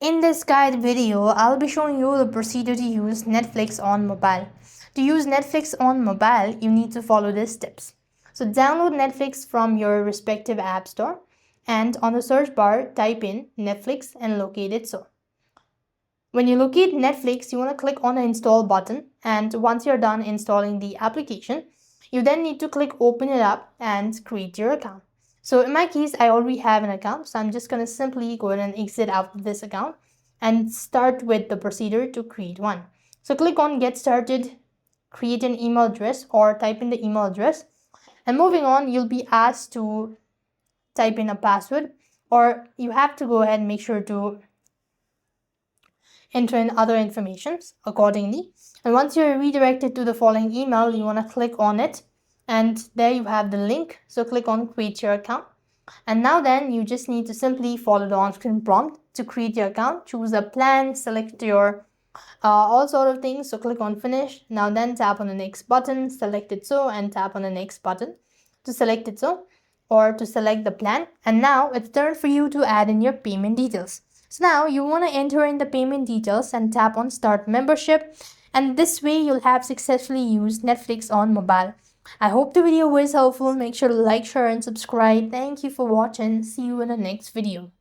In this guide video, I'll be showing you the procedure to use Netflix on mobile. To use Netflix on mobile, you need to follow these steps. So download Netflix from your respective app store and on the search bar, type in Netflix and locate it so. When you locate Netflix, you want to click on the install button, and once you're done installing the application, you then need to click open it up and create your account. So in my case, I already have an account, so I'm just going to simply go ahead and exit out of this account and start with the procedure to create one. So click on get started, create an email address or type in the email address, and moving on, you'll be asked to type in a password, or you have to go ahead and make sure to enter in other informations accordingly. And once you're redirected to the following email, you want to click on it, and there you have the link. So click on create your account, and now then you just need to simply follow the on-screen prompt to create your account. Choose a plan, select your all sort of things. So click on finish. Now then tap on the next button, select it so, and tap on the next button to select it so, or to select the plan. And now it's time for you to add in your payment details. So now you want to enter in the payment details and tap on start membership, and this way you'll have successfully used Netflix on mobile. I hope the video was helpful. Make sure to like, share and subscribe. Thank you for watching. See you in the next video.